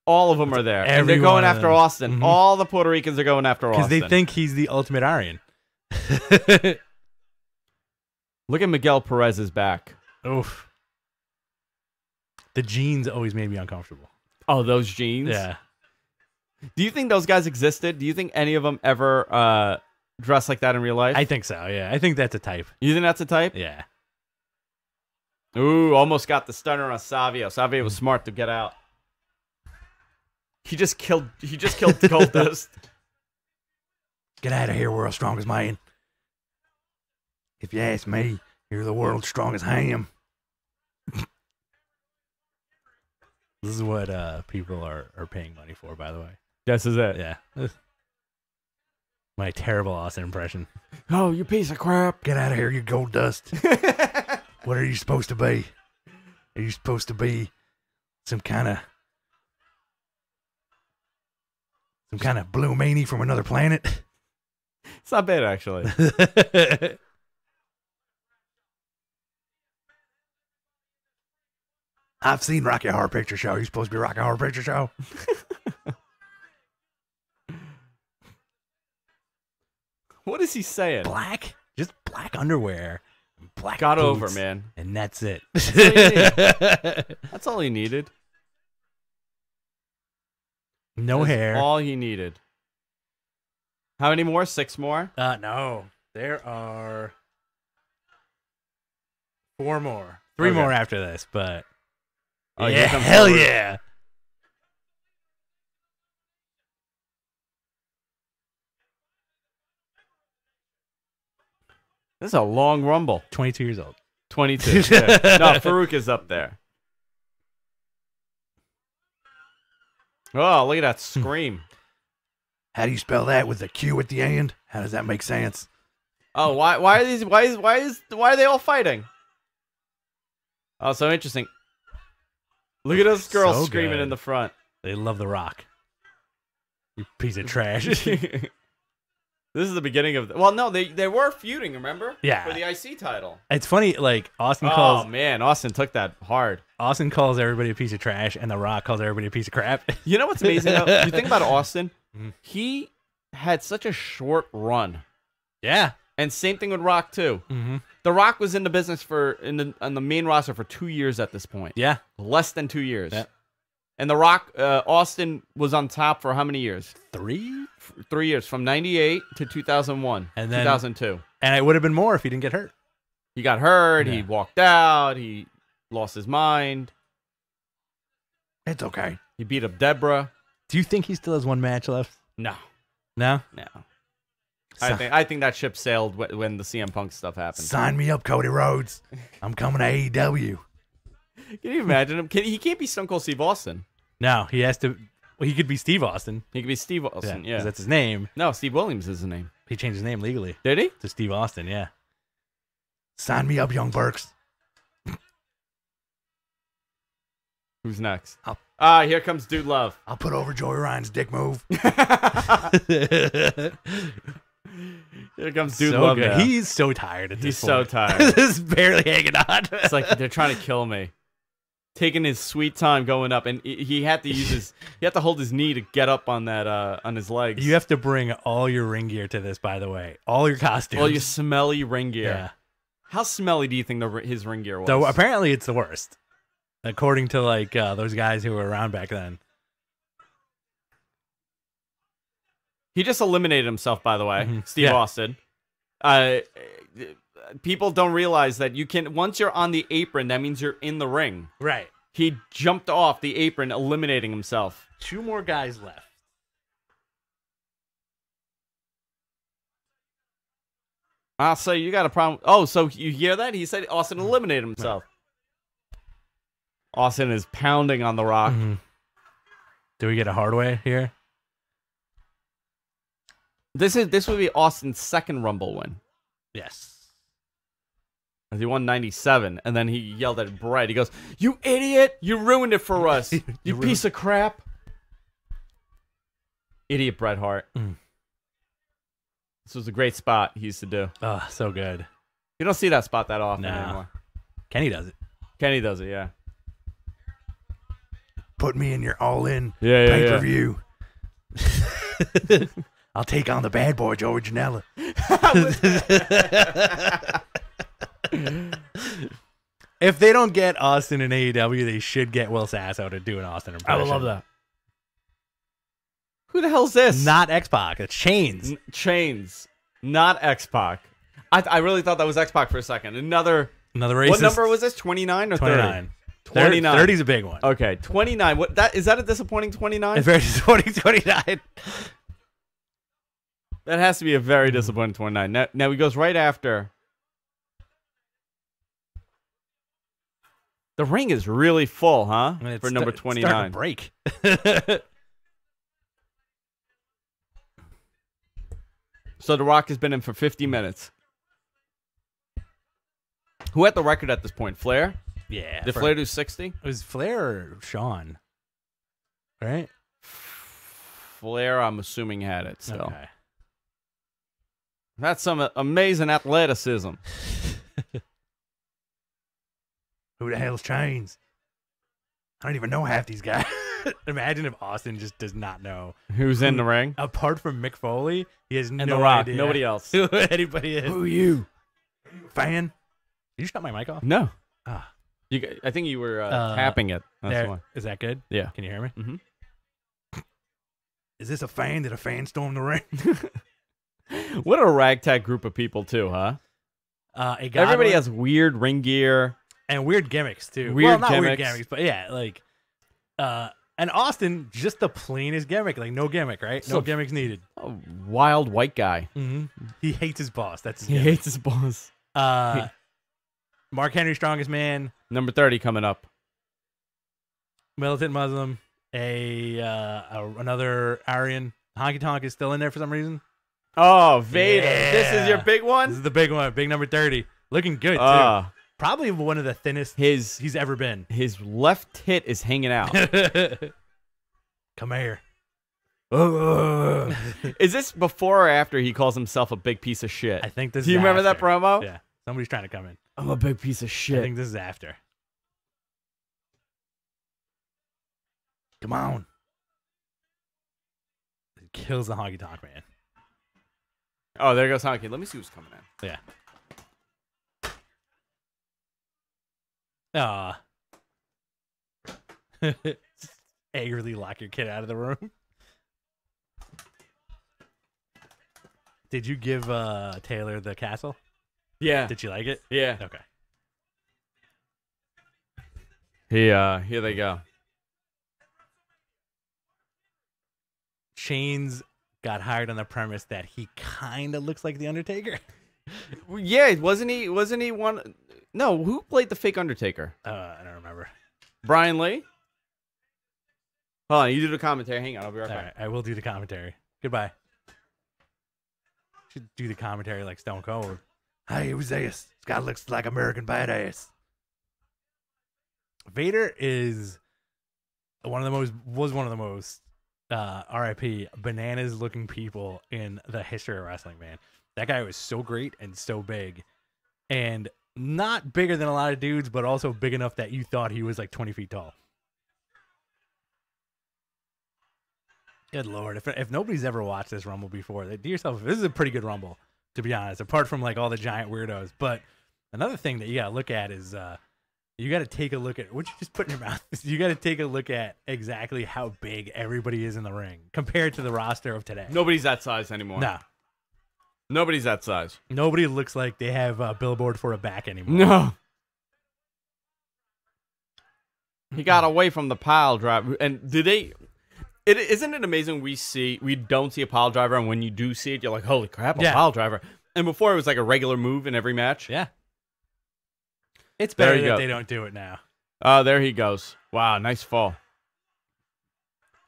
All of them are there. And Every they're going one of after them. Austin. Mhm. All the Puerto Ricans are going after Austin. Because they think he's the ultimate Aryan. Look at Miguel Perez's back. Oof. The jeans always made me uncomfortable. Oh, those jeans? Yeah. Do you think those guys existed? Do you think any of them ever dressed like that in real life? I think so, yeah. I think that's a type. You think that's a type? Yeah. Ooh, almost got the stunner on Savio. Savio was smart to get out. He just killed Goldust. Get out of here, world's strongest man. If you ask me, you're the world's strongest ham. This is what people are paying money for, by the way. This is it. Yeah. My terrible Austin impression. Oh, you piece of crap. Get out of here, you gold dust. What are you supposed to be? Are you supposed to be some kind of blue meanie from another planet? It's not bad, actually. I've seen Rocky Horror Picture Show. You supposed to be Rocky Horror Picture Show? What is he saying? Black? Just black underwear. Black Got boots, over, man. And that's it. That's all he needed. No That's hair. all he needed. How many more? 6 more? No. There are 4 more. 3 Okay. more after this, but Oh, yeah, here comes hell Farouk. yeah. This is a long rumble. 22 years old. 22. Yeah. No, Farouk is up there. Oh, look at that scream. How do you spell that with a Q at the end? How does that make sense? Oh, why are they all fighting? Oh, so interesting. Look at those girls So screaming good. in the front. They love The Rock. You piece of trash. This is the beginning of well, no, they were feuding, remember? Yeah. For the IC title. It's funny, like Austin Oh calls man, Austin took that hard. everybody a piece of trash, and The Rock calls everybody a piece of crap. You know what's amazing though? You think about Austin, Mhm. he had such a short run. Yeah. And same thing with Rock too. Mm-hmm. The Rock was in the business on the main roster for 2 years at this point. Yeah. Less than 2 years. Yeah. And The Rock, Austin was on top for how many years? 3? 3 years, from 98 to 2001, And then- 2002. And it would have been more if he didn't get hurt. He got hurt. Yeah. He walked out. He lost his mind. It's okay. He beat up Deborah. Do you think he still has one match left? No, No? no. So- I think that ship sailed when the CM Punk stuff happened. Sign me up, Cody Rhodes. I'm coming to AEW. Can you imagine him? He can't be Stone Cold Steve Austin. No, he has to. Well, he could be Steve Austin. He could be Steve Austin. 'cause Yeah. that's his name. No, Steve Williams is his name. He changed his name legally Did he? to Steve Austin. Yeah. Sign me up, Young Burks. Who's next? I'll- Here comes Dude Love. I'll put over Joey Ryan's dick move. Here comes Dude so Love. good. now. He's so tired at this He's point. so tired. This is barely hanging on. It's like they're trying to kill me. taking his sweet time going up, and he had to use he had to hold his knee to get up on that on his legs. You have to bring all your ring gear to this, by the way. All your costumes. All your smelly ring gear. Yeah. How smelly do you think his ring gear was? So apparently it's the worst, according to like those guys who were around back then. He just eliminated himself, by the way, Steve Yeah. Austin. People don't realize that you can, once you're on the apron, that means you're in the ring. Right. He jumped off the apron, eliminating himself. 2 more guys left. I'll say you got a problem. Oh, so you hear that? He said Austin eliminated himself. Austin is pounding on the Rock. Do we get a hard way here? This would be Austin's second Rumble win. Yes. He won 97, and then he yelled at Bret. He goes, "You idiot! You ruined it for us, you piece of crap!" Idiot Bret Hart. This was a great spot he used to do. Oh, so good. You don't see that spot that often No. anymore. Kenny does it. Kenny does it, yeah. Put me in your all-in Yeah, pay-per-view. I'll take on the bad boy, Joey Janela. If they don't get Austin in AEW, they should get Will Sasso to do an Austin impression. I would love that. Who the hell's this? Not X-Pac. It's Chains. Chains, not X-Pac. I really thought that was X-Pac for a second. Another Another racist. What number was this? 29 or 30? 29. 29. 30 is a big one. Okay, 29. What is that a disappointing 29? It's very disappointing. 29. That has to be a very disappointing 29. Now he goes right after. The ring is really full, huh? And it's For number it's 29. starting to break. So The Rock has been in for 50 minutes. Who had the record at this point? Flair? Yeah. Did Flair do 60? It was Flair or Shawn? Right? Flair, I'm assuming, had it still. Okay. That's some amazing athleticism. Who the hell's Chains? I don't even know half these guys. Imagine if Austin just does not know. Who's in the ring? Apart from Mick Foley, he has And no The Rock. idea Nobody else. who anybody is. Who are you? Fan? Did you shut my mic off? No. Ah. I think you were tapping it. That's There. why. Is that good? Yeah. Can you hear me? Mhm. Is this a fan? Did a fan storm the ring? What a ragtag group of people, too, huh? Everybody has weird ring gear. and weird gimmicks too. Weird not weird gimmicks. gimmicks, but yeah, like and Austin, just the plainest gimmick, like no gimmick, right? So- No gimmicks needed. A wild white guy. Mm-hmm. He hates his boss. That's his He gimmick. hates his boss. Mark Henry, strongest man, Number 30 coming up. militant Muslim, another Aryan. Honky Tonk is still in there for some reason. Oh, Vader. This is your Yeah. big This one? is the big one, big number 30. Looking good too. Probably one of the thinnest His he's ever been. his left tit is hanging out. Come here. Is this before or after he calls himself a big piece of shit? I think this Do you is remember that after. promo? Yeah. Somebody's trying to come in. I'm a big piece of I shit. think this is after. Come on. He kills the Honky Tonk Man. Oh, there goes Honky. Let me see who's coming in. Yeah. Angrily lock your kid out of the room. Did you give Taylor the castle? Yeah. Did she like it? Yeah. Okay. Here they go. Chains got hired on the premise that he kind of looks like the Undertaker. Yeah, wasn't he one? No, who played the fake Undertaker? I don't remember. Brian Lee? Hold on, you do the commentary. Hang on, I'll be right All back. right, I will do the commentary. Goodbye. Should do the commentary like Stone Cold. Hey, who's this? This guy looks like American Badass. Vader is one of the most RIP bananas looking people in the history of wrestling, man. That guy was so great and so big. And not bigger than a lot of dudes, but also big enough that you thought he was like 20 feet tall. Good Lord. If nobody's ever watched this Rumble before, do yourself, this is a pretty good Rumble, to be honest, apart from like all the giant weirdos. But another thing that you got to look at is you got to take a look at what you just put in your mouth. You got to take a look at exactly how big everybody is in the ring compared to the roster of today. Nobody's that size anymore. No. Nobody's that size. Nobody looks like they have a billboard for a back anymore. No. He got away from the pile driver. And isn't it amazing we don't see a pile driver, and when you do see it, you're like, holy crap, a pile driver. And before it was like a regular move in every match. Yeah. It's better that they don't do it now. Oh, there he goes. Wow, nice fall.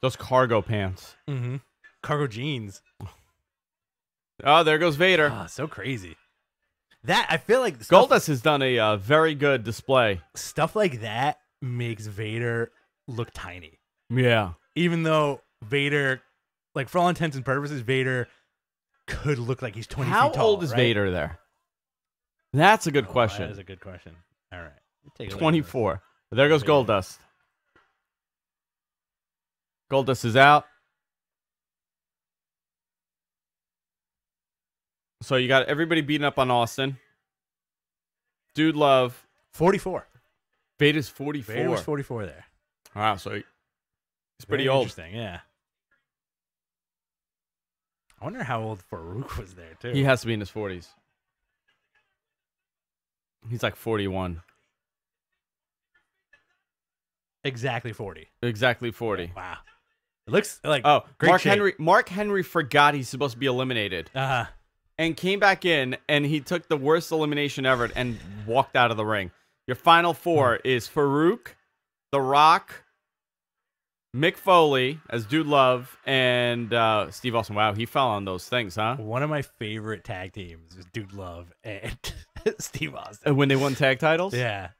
Those cargo pants. Mm-hmm. Cargo jeans. Oh, there goes Vader. Oh, so crazy. That, I feel like... Goldust has done a very good display. Stuff like that makes Vader look tiny. Yeah. Even though Vader, like for all intents and purposes, Vader could look like he's 20 feet tall. How old is Vader there? That's a good question. That is a good question. All right. Take 24. There goes Goldust. Goldust is out. So you got everybody beating up on Austin. Dude Love. 44. Vader's 44. Vader was 44 there. Wow, so he's pretty Very old. Interesting, yeah. I wonder how old Farouk was there, too. He has to be in his 40s. He's like 41. Exactly 40. Exactly 40. Wow. It looks like Mark Henry forgot he's supposed to be eliminated. Uh-huh. And came back in, and he took the worst elimination ever and walked out of the ring. Your final four is Farouk, The Rock, Mick Foley as Dude Love, and Steve Austin. Wow, he fell on those things, huh? One of my favorite tag teams is Dude Love and Steve Austin. When they won tag titles? Yeah.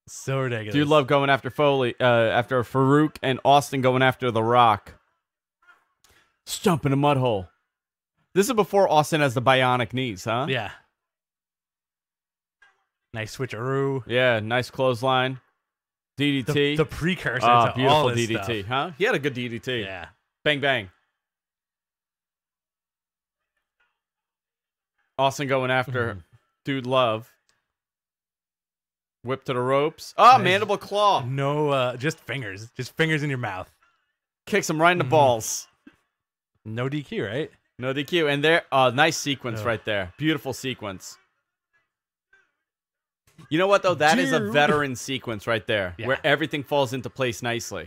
So ridiculous. Dude Love going after Foley, after Farouk, and Austin going after The Rock. Stump in a mud hole. This is before Austin has the bionic knees, huh? Yeah. Nice switcheroo. Yeah, nice clothesline. DDT. The precursor to beautiful all this DDT, stuff. huh? He had a good DDT. Yeah. Bang, bang. Austin going after Dude Love. Whip to the ropes. Oh, mandible claw. No, just fingers. Just fingers in your mouth. Kicks him right in the balls. No DQ, right? No DQ. And there, nice sequence right there. Beautiful sequence. You know what, though? That is a veteran sequence right there, where everything falls into place nicely.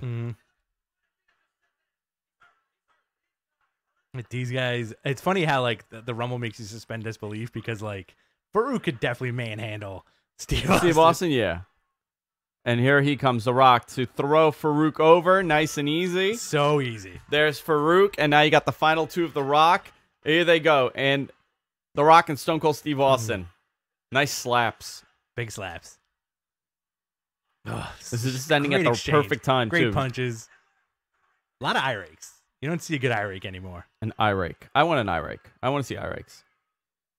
With these guys, it's funny how, like, the Rumble makes you suspend disbelief because, like, Farouk could definitely manhandle Steve Austin. Yeah. And here he comes, The Rock, to throw Farouk over, nice and easy. So easy. There's Farouk, and now you got the final two of The Rock. Here they go, and The Rock and Stone Cold Steve Austin. Nice slaps. Big slaps. This is just ending at the perfect time, Great too. punches. A lot of eye rakes. You don't see a good eye rake anymore. An eye rake. I want an eye rake. I want to see eye rakes.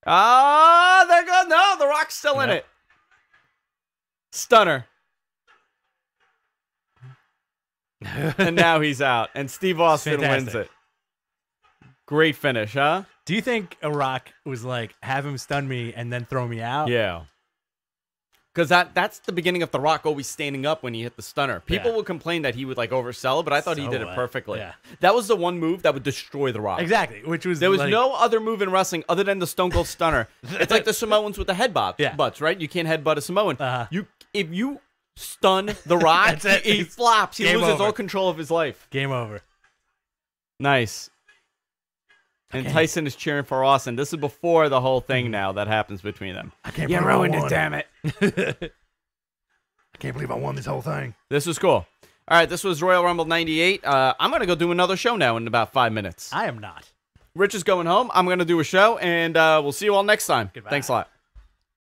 Ah, there goes. No, The Rock's still in it. Stunner. And now he's out. And Steve Austin wins it. Great finish, huh? Do you think a Rock was like, have him stun me and then throw me out? Yeah. Because that's the beginning of The Rock always standing up when he hit the stunner. People would complain that he would like oversell, but I thought he did it perfectly. Yeah. That was the one move that would destroy The Rock. Exactly. Which was there was no other move in wrestling other than the Stone Cold Stunner. It's like the Samoans with the headbutt, butts, right? You can't headbutt a Samoan. If you stun The Rock, he flops. He loses all control of his life. Game over. Nice. And Tyson is cheering for Austin. This is before the whole thing now that happens between them. I can't you ruined it, damn it. I can't believe I won this whole thing. This was cool. All right, this was Royal Rumble 98. I'm going to go do another show now in about 5 minutes. I am not. Rich is going home. I'm going to do a show, and we'll see you all next time. Goodbye. Thanks a lot.